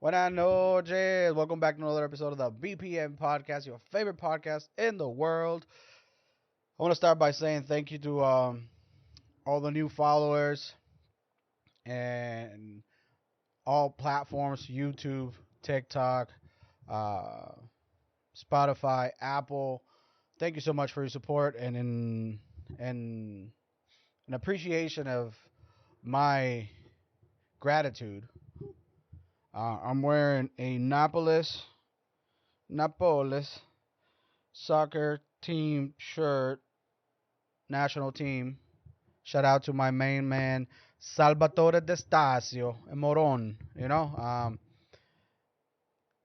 Buenas noches. Welcome back to another episode of the BPM podcast, your favorite podcast in the world. I want to start by saying thank you to all the new followers and all platforms: YouTube, TikTok, uh, Spotify, Apple. Thank you so much for your support and in appreciation of my gratitude. I'm wearing a Napolis soccer team shirt, national team. Shout out to my main man, Salvatore Destasio and Moron.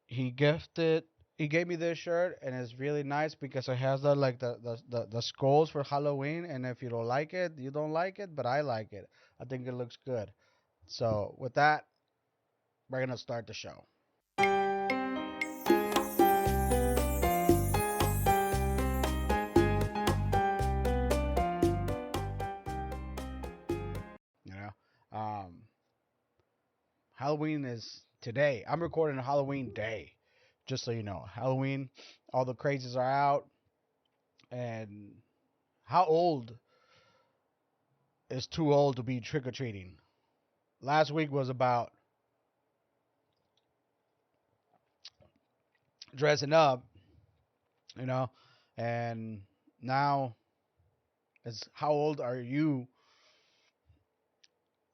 He gifted, he gave me this shirt, and it's really nice because it has the skulls for Halloween. And if you don't like it, you don't like it, but I like it. I think it looks good. So with that, we're gonna start the show. You know, Halloween is today. I'm recording a Halloween day, just so you know. Halloween, all the crazes are out. And how old is too old to be trick or treating? Last week was about dressing up, you know, and now it's how old are you?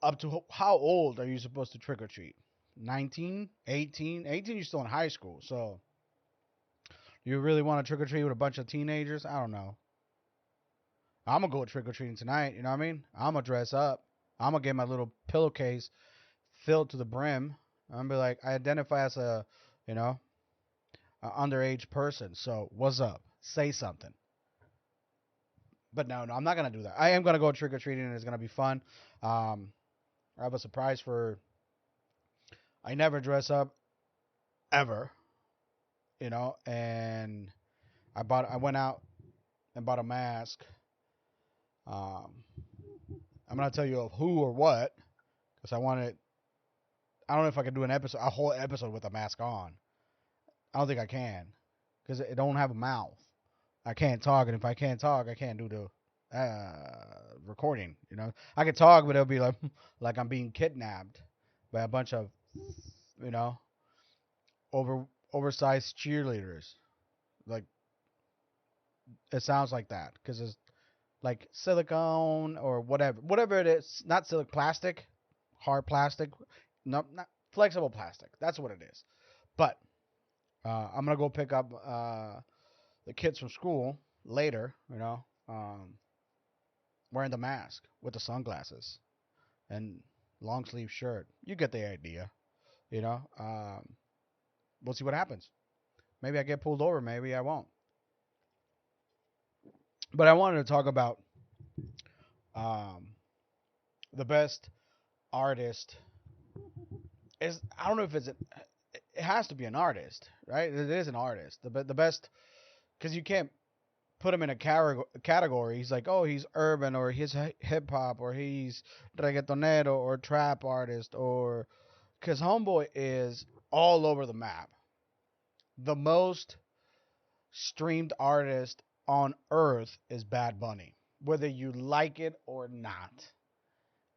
Up to how old are you supposed to trick or treat? 19, 18, 18. You're still in high school, so you really want to trick or treat with a bunch of teenagers? I don't know. I'm gonna go trick or treating tonight. You know what I mean? I'm gonna dress up. I'm gonna get my little pillowcase filled to the brim. I'm gonna be like, I identify as you know, a underage person. So what's up? Say something. But no, I'm not gonna do that. I am gonna go trick or treating, and it's gonna be fun. Um, I have a surprise for. I never dress up ever, and I went out and bought a mask. Um, I'm not gonna tell you of who or what, because I don't know if I can do a whole episode with a mask on. I don't think I can, because it don't have a mouth. I can't talk, and if I can't talk, I can't do the recording. I can talk, but it'll be like like I'm being kidnapped by a bunch of you know over oversized cheerleaders. Like it sounds like that because it's like silicone or whatever it is. Not silicone, plastic, hard plastic, no, not flexible plastic. That's what it is. But I'm gonna go pick up the kids from school later. Wearing the mask with the sunglasses and long sleeve shirt. You get the idea. You know, we'll see what happens. Maybe I get pulled over. Maybe I won't. But I wanted to talk about um, the best artist. I don't know if it has to be an artist, right? It is an artist. The best because you can't put him in a category. He's like, oh, he's urban or he's hip hop or he's reggaetonero or trap artist or because Homeboy is all over the map. The most streamed artist on earth is Bad Bunny, whether you like it or not.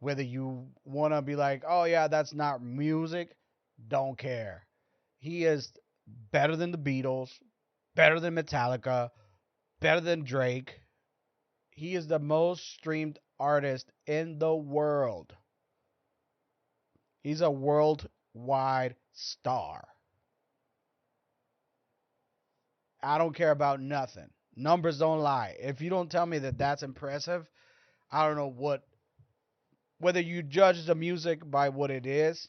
Whether you want to be like, oh yeah, that's not music, don't care. He is better than the Beatles, better than Metallica, better than Drake. He is the most streamed artist in the world. He's a worldwide star. I don't care about nothing. Numbers don't lie. If you don't tell me that that's impressive, I don't know whether you judge the music by what it is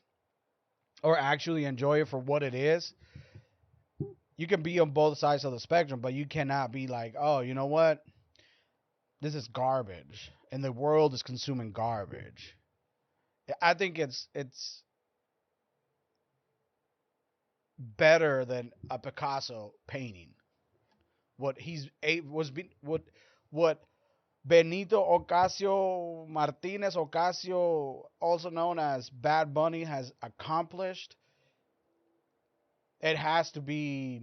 or actually enjoy it for what it is. You can be on both sides of the spectrum, but you cannot be like, oh, you know what? This is garbage, and the world is consuming garbage. I think it's better than a Picasso painting. What he's was what Benito Ocasio Martinez Ocasio, also known as Bad Bunny, has accomplished. it has to be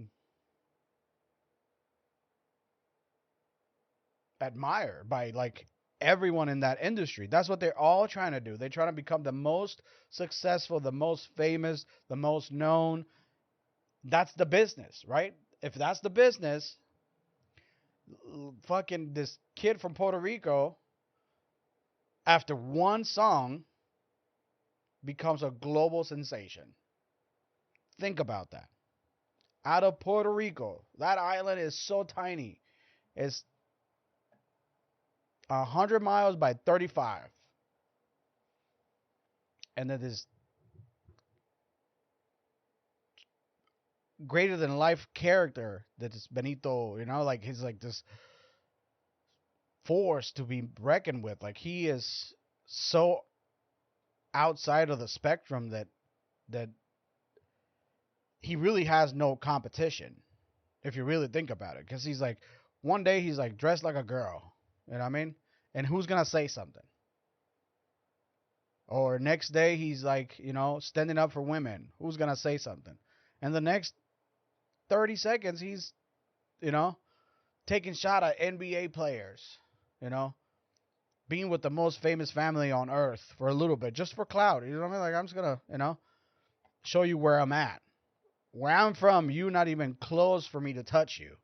admired by like everyone in that industry. That's what they're all trying to do. They're trying to become the most successful, the most famous, the most known. That's the business, right? If that's the business, fucking this kid from Puerto Rico, after one song, becomes a global sensation. Think about that. Out of Puerto Rico, that island is so tiny. It's 100 miles by 35. And then this greater than life character that is Benito, like he's like this force to be reckoned with. Like he is so outside of the spectrum that he really has no competition if you really think about it. Because he's like, one day he's like dressed like a girl, you know what I mean? And who's gonna say something? Or next day he's like, standing up for women. Who's gonna say something? And the next 30 seconds he's, you know, taking shot at NBA players, you know, being with the most famous family on earth for a little bit, just for clout. You know what I mean? Like, I'm just gonna, show you where I'm at. Where I'm from, you not even close for me to touch you.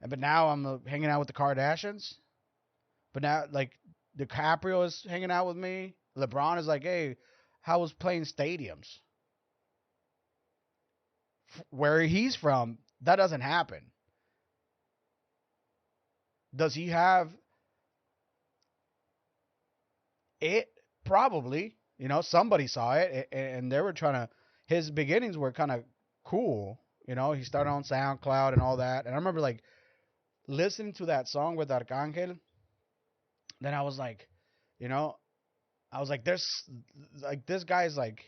But now I'm hanging out with the Kardashians. But now, like, DiCaprio is hanging out with me. LeBron is like, hey, how was playing stadiums? Where he's from, that doesn't happen. Does he have it? Probably. Somebody saw it, and they were trying to. His beginnings were kind of cool. He started on SoundCloud and all that. And I remember, like, listening to that song with Arcangel. Then I was like, there's, like, this guy's, like,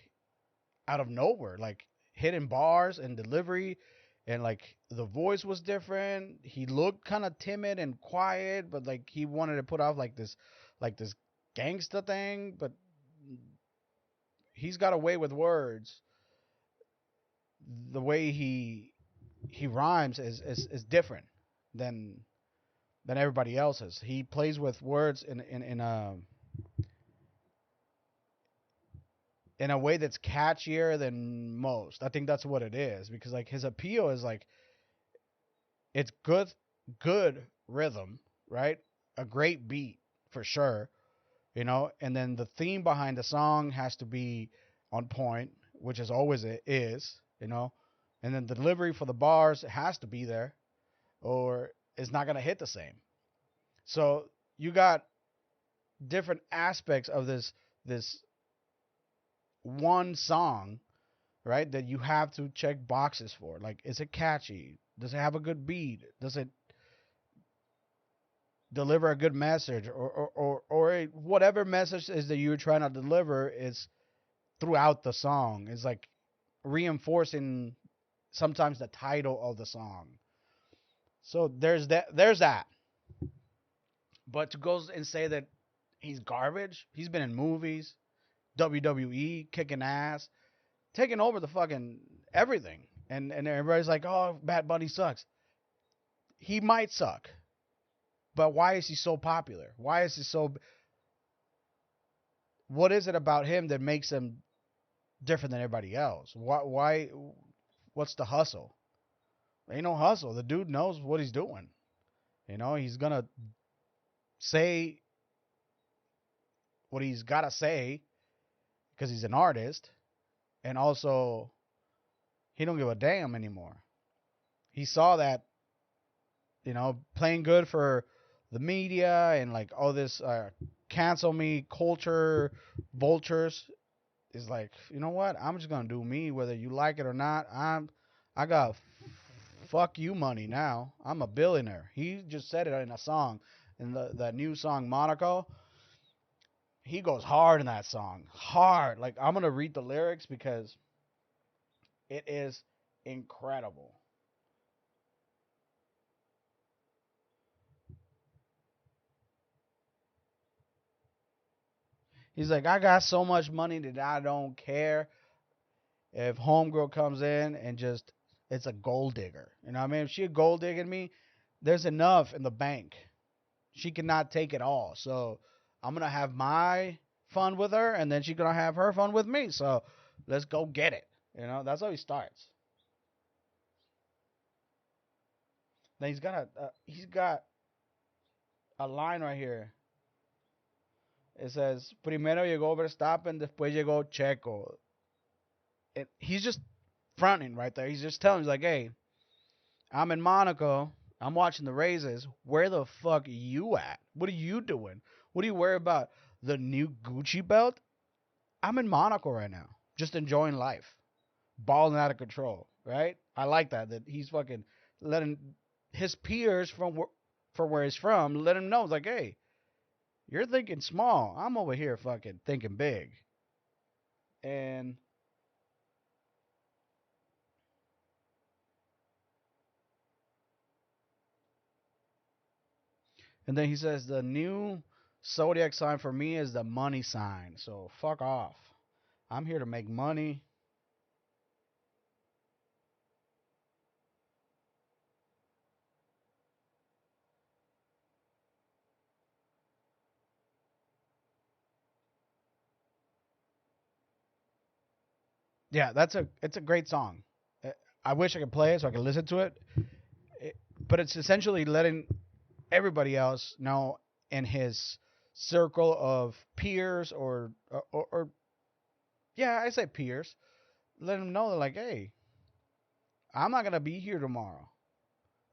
out of nowhere, like, hitting bars and delivery. And, like, the voice was different. He looked kind of timid and quiet, but, like, he wanted to put off, like, this gangsta thing. But he's got a way with words. The way he rhymes is different than everybody else's. He plays with words in a way that's catchier than most. I think that's what it is, because, like, his appeal is, like, it's good rhythm, right? A great beat for sure, and then the theme behind the song has to be on point, which is always it is, and then the delivery for the bars has to be there, or it's not going to hit the same. So you got different aspects of this one song, right, that you have to check boxes for. Like, is it catchy? Does it have a good beat? Does it deliver a good message? Or whatever message is that you're trying to deliver is throughout the song. It's like reinforcing sometimes the title of the song. So there's that. But to go and say that he's garbage, he's been in movies, WWE, kicking ass, taking over the fucking everything. And everybody's like, oh, Bad Bunny sucks. He might suck. But why is he so popular? Why is he so... What is it about him that makes him different than everybody else? Why? What's the hustle? Ain't no hustle. The dude knows what he's doing. He's going to say what he's got to say because he's an artist. And also, he don't give a damn anymore. He saw that, playing good for the media and, like, all this cancel me culture, vultures, is like, you know what? I'm just going to do me, whether you like it or not. I got fuck you money now. I'm a billionaire. He just said it in a song. In that new song, Monaco, he goes hard in that song. Hard. Like, I'm going to read the lyrics because it is incredible. He's like, I got so much money that I don't care. if homegirl comes in and just it's a gold digger. You know what I mean? If she a gold digging me, there's enough in the bank. She cannot take it all. So I'm gonna have my fun with her, and then she's gonna have her fun with me. So let's go get it. You know, that's how he starts. Then he's got a line right here. It says, "Primero llegó Verstappen, después llegó Checo." He's just fronting right there. He's just telling, he's like, "Hey, I'm in Monaco. I'm watching the races. Where the fuck are you at? What are you doing? What do you worry about? The new Gucci belt? I'm in Monaco right now, just enjoying life, balling out of control." Right? I like that he's fucking letting his peers from where he's from let him know. It's like, hey, you're thinking small. I'm over here fucking thinking big. And and then he says the new zodiac sign for me is the money sign. So fuck off. I'm here to make money. Yeah, it's a great song. I wish I could play it so I could listen to it. But it's essentially letting everybody else know in his circle of peers or yeah, I say peers. Let them know, they're like, hey, I'm not gonna be here tomorrow.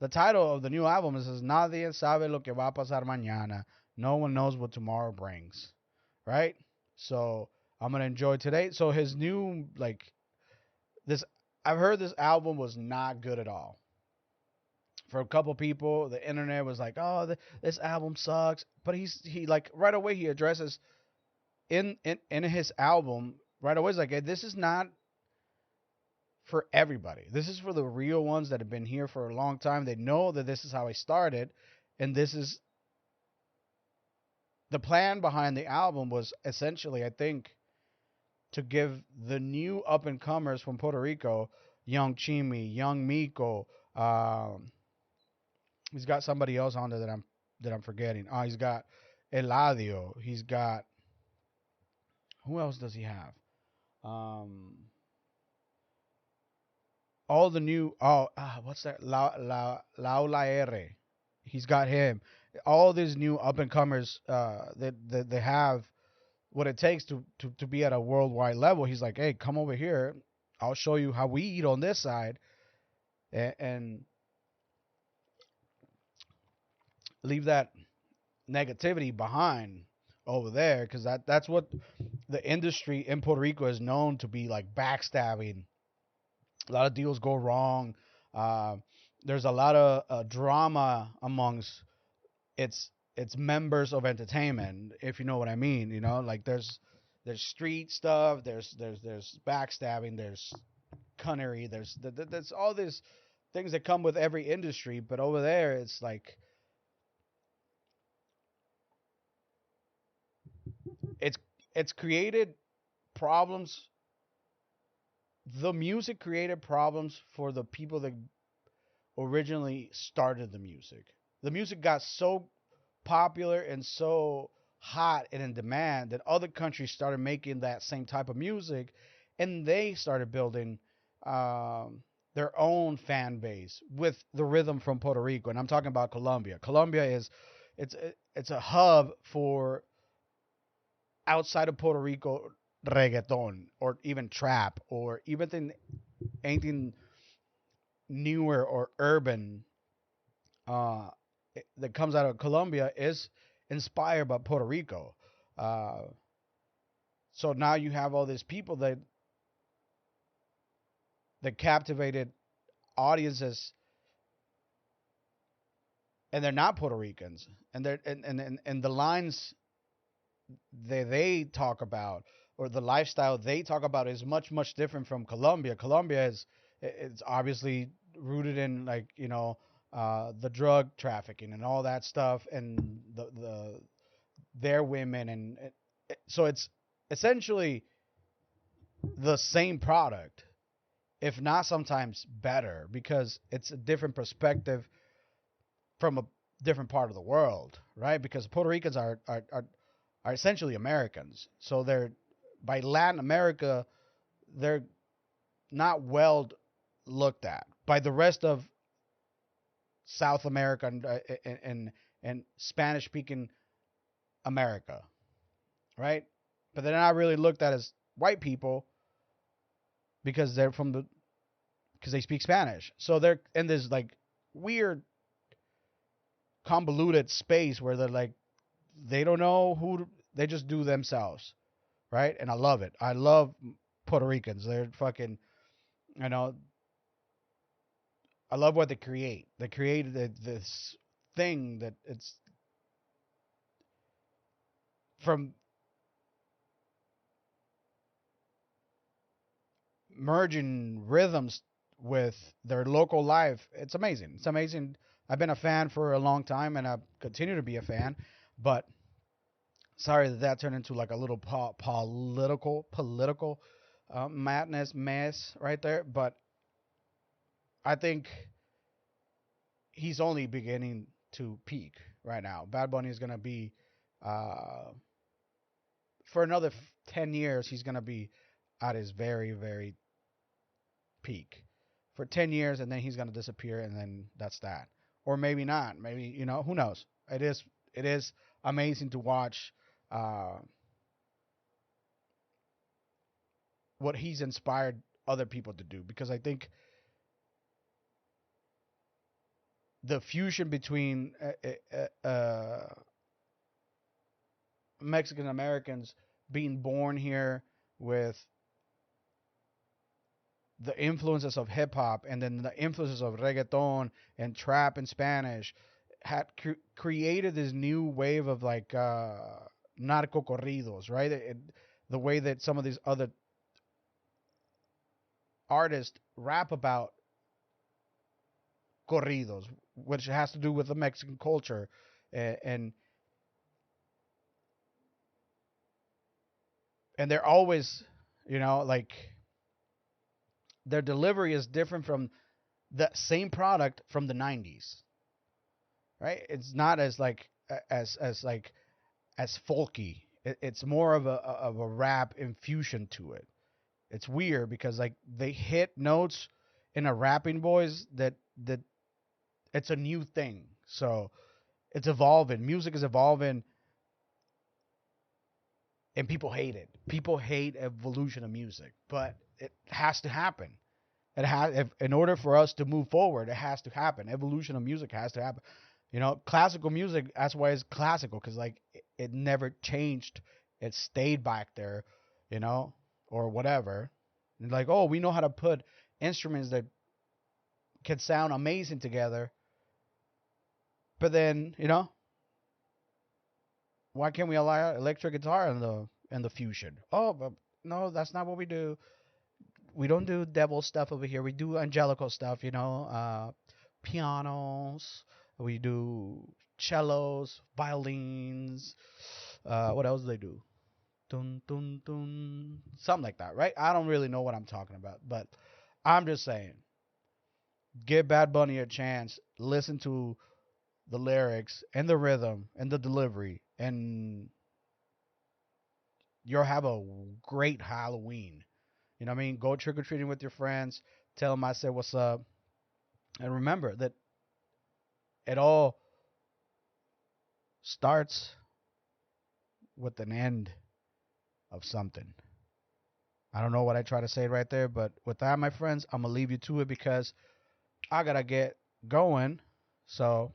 The title of the new album is Nadie sabe lo que va a pasar mañana. No one knows what tomorrow brings, right? So I'm gonna enjoy today. So his new this, I've heard this album was not good at all. For a couple people, the internet was like, "Oh, this album sucks." But he like right away he addresses in his album right away. He's like, hey, "This is not for everybody. This is for the real ones that have been here for a long time. They know that this is how I started, and this is the plan behind the album was essentially, I think, to give the new up and comers from Puerto Rico, young Chimi, young Miko. He's got somebody else on there that I'm forgetting. He's got Eladio. He's got who else does he have? Um, all the new what's that? La R. He's got him. All these new up and comers that they have what it takes to be at a worldwide level. He's like, hey, come over here. I'll show you how we eat on this side, and leave that negativity behind over there, because that's what the industry in Puerto Rico is known to be, like backstabbing. A lot of deals go wrong. Uh, there's a lot of drama amongst its members of entertainment, if you know what I mean. You know, like there's street stuff, there's backstabbing, there's cunnery, there's all these things that come with every industry. But over there, it's like it's it's created problems. The music created problems for the people that originally started the music. The music got so popular and so hot and in demand that other countries started making that same type of music, and they started building their own fan base with the rhythm from Puerto Rico. And I'm talking about Colombia. Colombia is it's a hub for outside of Puerto Rico reggaeton or even trap or even anything newer or urban uh, that comes out of Colombia is inspired by Puerto Rico. Uh, so now you have all these people that captivated audiences, and they're not Puerto Ricans, and and the lines they talk about, or the lifestyle they talk about, is much different from Colombia. Colombia is it's obviously rooted in, like, the drug trafficking and all that stuff, and their women, and so it's essentially the same product. if not sometimes better, because it's a different perspective from a different part of the world, right? Because Puerto Ricans are essentially Americans, so they're by Latin America, they're not well looked at by the rest of South America and Spanish speaking America, right? But they're not really looked at as white people because they're from the because they speak Spanish. So they're in this like weird convoluted space where they're like they don't know they just do themselves, right? And I love it. I love Puerto Ricans. They're fucking, you know, I love what they create. They created this thing that it's from merging rhythms with their local life. It's amazing. It's amazing. I've been a fan for a long time, and I continue to be a fan. But sorry that turned into like a little political madness mess right there. But I think he's only beginning to peak right now. Bad Bunny is gonna be uh, for another 10 years. He's gonna be at his very very peak for 10 years, and then he's gonna disappear, and then that's that. Or maybe not. Maybe who knows? It is amazing to watch uh, what he's inspired other people to do because I think the fusion between Mexican Americans being born here with the influences of hip hop and then the influences of reggaeton and trap in Spanish had created this new wave of like narco corridos, right? The way that some of these other artists rap about corridos, which has to do with the Mexican culture, and and they're always, like their delivery is different from the same product from the 90s, right? It's not as like as folky. It's more of a rap infusion to it. It's weird because like they hit notes in a rapping voice that it's a new thing. So it's evolving. Music is evolving, and people hate it. People hate evolution of music, but it has to happen. It has, if, in order for us to move forward, it has to happen. Evolution of music has to happen. Classical music. That's why it's classical because like it never changed. It stayed back there, or whatever. And like, oh, we know how to put instruments that can sound amazing together. But then, why can't we allow electric guitar in the fusion? Oh, but no, that's not what we do. We don't do devil stuff over here. We do angelical stuff, pianos. We do cellos, violins. What else do they do? Dun dun dun, something like that, right? I don't really know what I'm talking about, but I'm just saying, give Bad Bunny a chance. Listen to the lyrics and the rhythm and the delivery, and you'll have a great Halloween. You know what I mean? Go trick or treating with your friends. Tell them I said what's up, and remember that it all starts with an end of something. I don't know what I try to say right there, but with that, my friends, I'm gonna leave you to it because I gotta get going. So,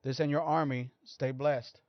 this in your army. Stay blessed.